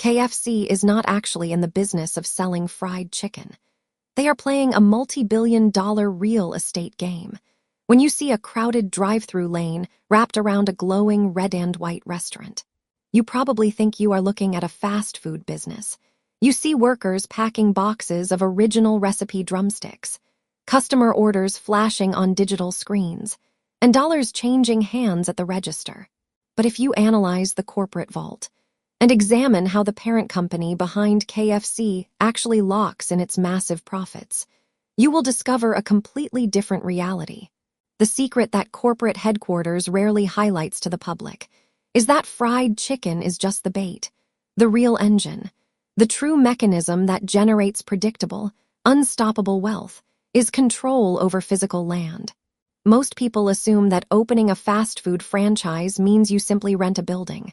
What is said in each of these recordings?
KFC is not actually in the business of selling fried chicken. They are playing a multi-billion-dollar real estate game. When you see a crowded drive-thru lane wrapped around a glowing red and white restaurant, you probably think you are looking at a fast food business. You see workers packing boxes of original recipe drumsticks, customer orders flashing on digital screens, and dollars changing hands at the register. But if you analyze the corporate vault and examine how the parent company behind KFC actually locks in its massive profits, you will discover a completely different reality. The secret that corporate headquarters rarely highlights to the public is that fried chicken is just the bait, the real engine. The true mechanism that generates predictable, unstoppable wealth is control over physical land. Most people assume that opening a fast food franchise means you simply rent a building,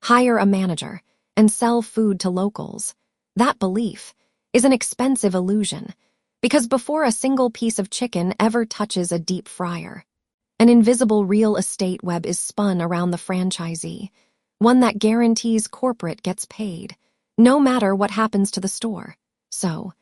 hire a manager, and sell food to locals. That belief is an expensive illusion, because before a single piece of chicken ever touches a deep fryer, an invisible real estate web is spun around the franchisee, one that guarantees corporate gets paid, no matter what happens to the store. So,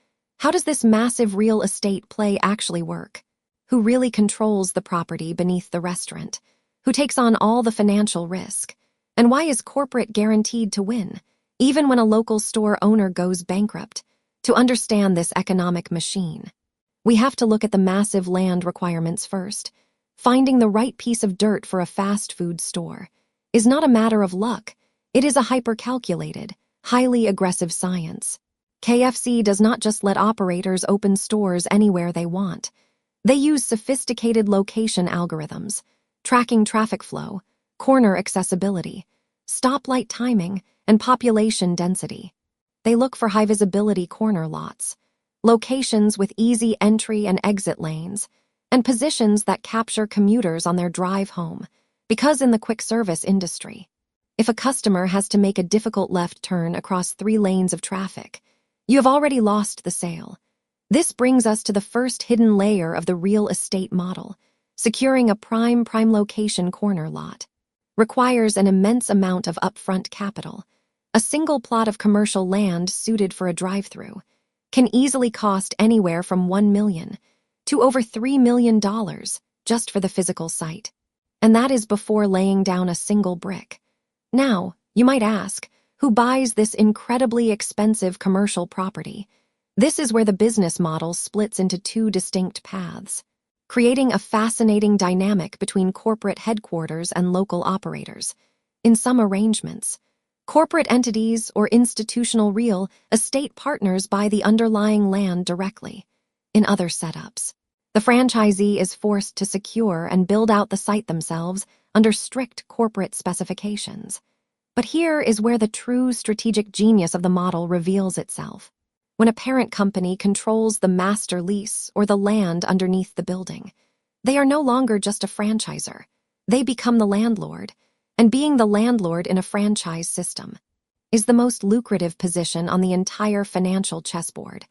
how does this massive real estate play actually work? Who really controls the property beneath the restaurant? Who takes on all the financial risk? And why is corporate guaranteed to win, even when a local store owner goes bankrupt? To understand this economic machine, we have to look at the massive land requirements first. Finding the right piece of dirt for a fast food store is not a matter of luck. It is a hyper-calculated, highly aggressive science. KFC does not just let operators open stores anywhere they want. They use sophisticated location algorithms, tracking traffic flow, corner accessibility, stoplight timing, and population density. They look for high-visibility corner lots, locations with easy entry and exit lanes, and positions that capture commuters on their drive home, because in the quick-service industry, if a customer has to make a difficult left turn across 3 lanes of traffic, you have already lost the sale. This brings us to the first hidden layer of the real estate model. Securing a prime location corner lot requires an immense amount of upfront capital. A single plot of commercial land suited for a drive-thru can easily cost anywhere from $1 million to over $3 million just for the physical site. And that is before laying down a single brick. Now, you might ask, who buys this incredibly expensive commercial property? This is where the business model splits into 2 distinct paths, creating a fascinating dynamic between corporate headquarters and local operators. In some arrangements, corporate entities or institutional real estate partners buy the underlying land directly. In other setups, the franchisee is forced to secure and build out the site themselves under strict corporate specifications. But here is where the true strategic genius of the model reveals itself. When a parent company controls the master lease or the land underneath the building, they are no longer just a franchisor. They become the landlord, and being the landlord in a franchise system is the most lucrative position on the entire financial chessboard.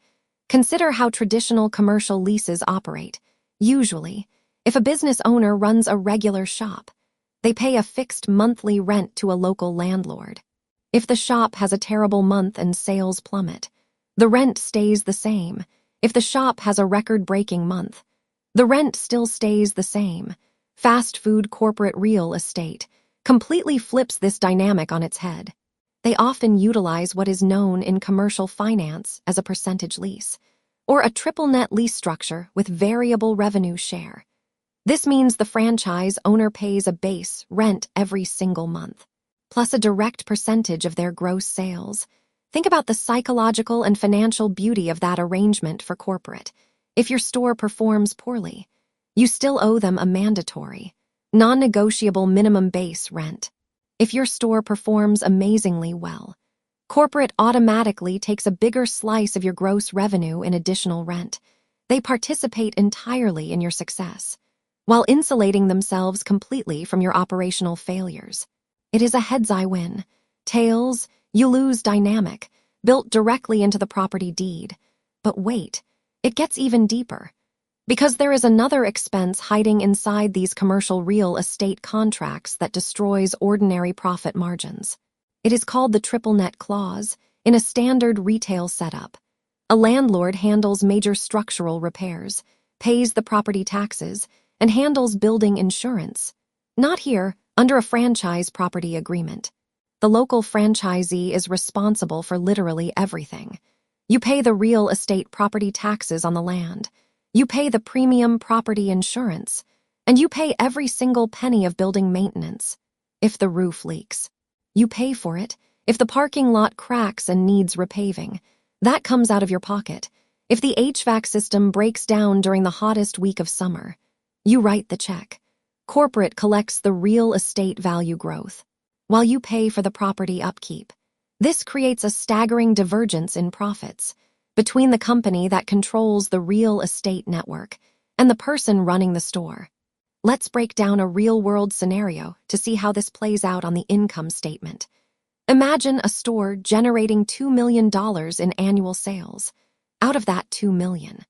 Consider how traditional commercial leases operate. Usually, if a business owner runs a regular shop, they pay a fixed monthly rent to a local landlord. If the shop has a terrible month and sales plummet, the rent stays the same. If the shop has a record-breaking month, the rent still stays the same. Fast food corporate real estate completely flips this dynamic on its head. They often utilize what is known in commercial finance as a percentage lease, or a triple net lease structure with variable revenue share. This means the franchise owner pays a base rent every single month, plus a direct percentage of their gross sales. Think about the psychological and financial beauty of that arrangement for corporate. If your store performs poorly, you still owe them a mandatory, non-negotiable minimum base rent. If your store performs amazingly well, corporate automatically takes a bigger slice of your gross revenue in additional rent. They participate entirely in your success, while insulating themselves completely from your operational failures. It is a heads-I win, tails, you lose dynamic, built directly into the property deed. But wait, it gets even deeper. Because there is another expense hiding inside these commercial real estate contracts that destroys ordinary profit margins. It is called the triple net clause in a standard retail setup. A landlord handles major structural repairs, pays the property taxes, and handles building insurance. Not here, under a franchise property agreement. The local franchisee is responsible for literally everything. You pay the real estate property taxes on the land. You pay the premium property insurance. And you pay every single penny of building maintenance. If the roof leaks, you pay for it. If the parking lot cracks and needs repaving, that comes out of your pocket. If the HVAC system breaks down during the hottest week of summer, you write the check. Corporate collects the real estate value growth, while you pay for the property upkeep. This creates a staggering divergence in profits between the company that controls the real estate network and the person running the store. Let's break down a real-world scenario to see how this plays out on the income statement. Imagine a store generating $2 million in annual sales. Out of that $2 million,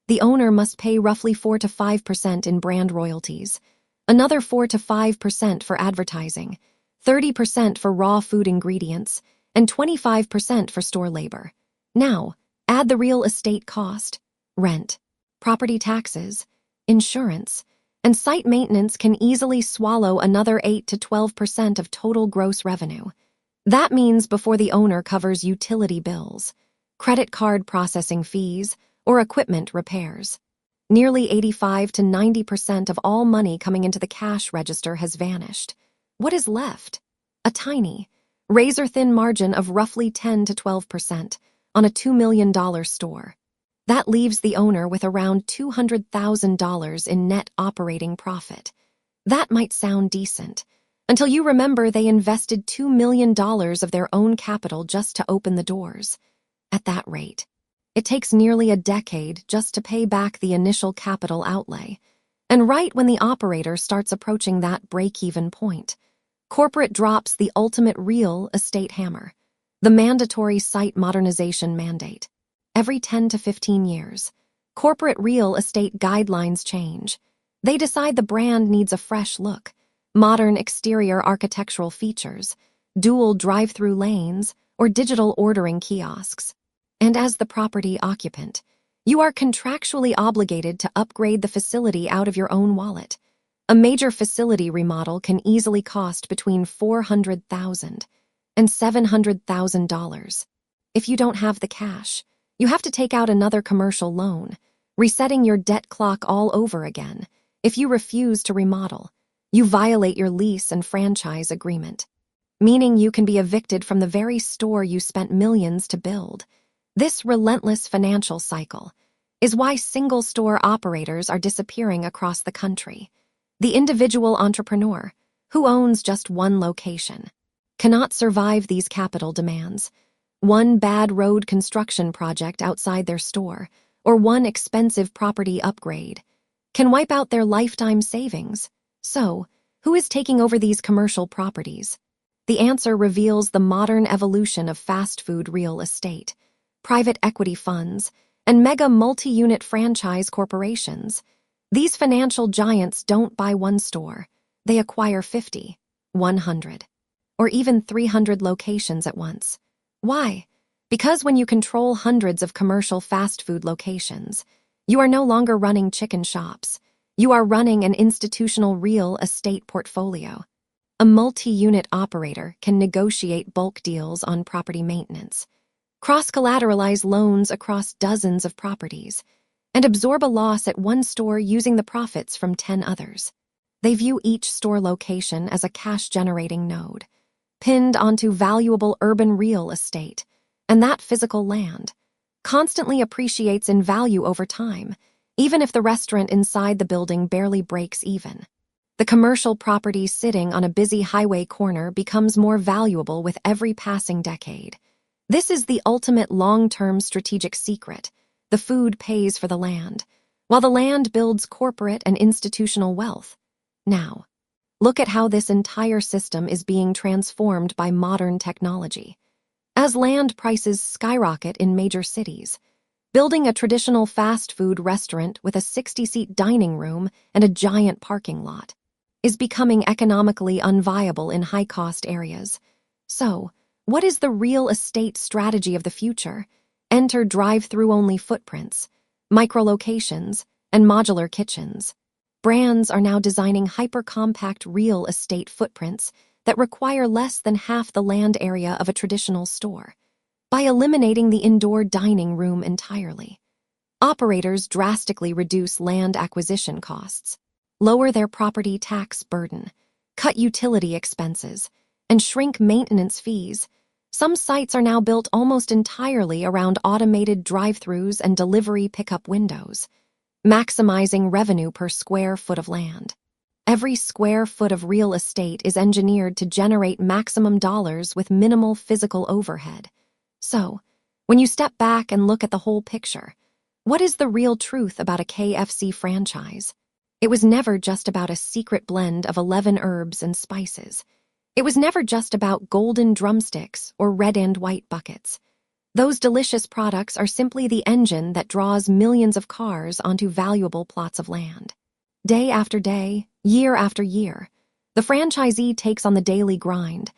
the owner must pay roughly 4 to 5% in brand royalties, another 4 to 5% for advertising, 30% for raw food ingredients, and 25% for store labor. Now, add the real estate cost, rent, property taxes, insurance, and site maintenance can easily swallow another 8 to 12% of total gross revenue. That means before the owner covers utility bills, credit card processing fees, or equipment repairs, nearly 85 to 90% of all money coming into the cash register has vanished. What is left? A tiny, razor-thin margin of roughly 10 to 12% on a $2 million store. That leaves the owner with around $200,000 in net operating profit. That might sound decent, until you remember they invested $2 million of their own capital just to open the doors. At that rate, it takes nearly a decade just to pay back the initial capital outlay. And right when the operator starts approaching that break-even point, corporate drops the ultimate real estate hammer, the mandatory site modernization mandate. Every 10 to 15 years, corporate real estate guidelines change. They decide the brand needs a fresh look, modern exterior architectural features, dual drive-thru lanes, or digital ordering kiosks. And as the property occupant, you are contractually obligated to upgrade the facility out of your own wallet. A major facility remodel can easily cost between $400,000 and $700,000. If you don't have the cash, you have to take out another commercial loan, resetting your debt clock all over again. If you refuse to remodel, you violate your lease and franchise agreement, meaning you can be evicted from the very store you spent millions to build. This relentless financial cycle is why single-store operators are disappearing across the country. The individual entrepreneur, who owns just one location, cannot survive these capital demands. One bad road construction project outside their store, or one expensive property upgrade, can wipe out their lifetime savings. So, who is taking over these commercial properties? The answer reveals the modern evolution of fast food real estate, private equity funds, and mega multi-unit franchise corporations. These financial giants don't buy one store. They acquire 50, 100, or even 300 locations at once. Why? Because when you control hundreds of commercial fast food locations, you are no longer running chicken shops. You are running an institutional real estate portfolio. A multi-unit operator can negotiate bulk deals on property maintenance, cross-collateralize loans across dozens of properties, and absorb a loss at one store using the profits from 10 others. They view each store location as a cash-generating node, pinned onto valuable urban real estate, and that physical land constantly appreciates in value over time, even if the restaurant inside the building barely breaks even. The commercial property sitting on a busy highway corner becomes more valuable with every passing decade. This is the ultimate long-term strategic secret. The food pays for the land, while the land builds corporate and institutional wealth. Now, look at how this entire system is being transformed by modern technology. As land prices skyrocket in major cities, building a traditional fast food restaurant with a 60-seat dining room and a giant parking lot is becoming economically unviable in high-cost areas. So, What is the real estate strategy of the future? Enter drive-thru only footprints, micro-locations, and modular kitchens. Brands are now designing hyper-compact real estate footprints that require less than half the land area of a traditional store. By eliminating the indoor dining room entirely, operators drastically reduce land acquisition costs, lower their property tax burden, cut utility expenses, and shrink maintenance fees. Some sites are now built almost entirely around automated drive-thrus and delivery pickup windows, maximizing revenue per square foot of land. Every square foot of real estate is engineered to generate maximum dollars with minimal physical overhead. So, when you step back and look at the whole picture, what is the real truth about a KFC franchise? It was never just about a secret blend of 11 herbs and spices. It was never just about golden drumsticks or red and white buckets. Those delicious products are simply the engine that draws millions of cars onto valuable plots of land. Day after day, year after year, the franchisee takes on the daily grind,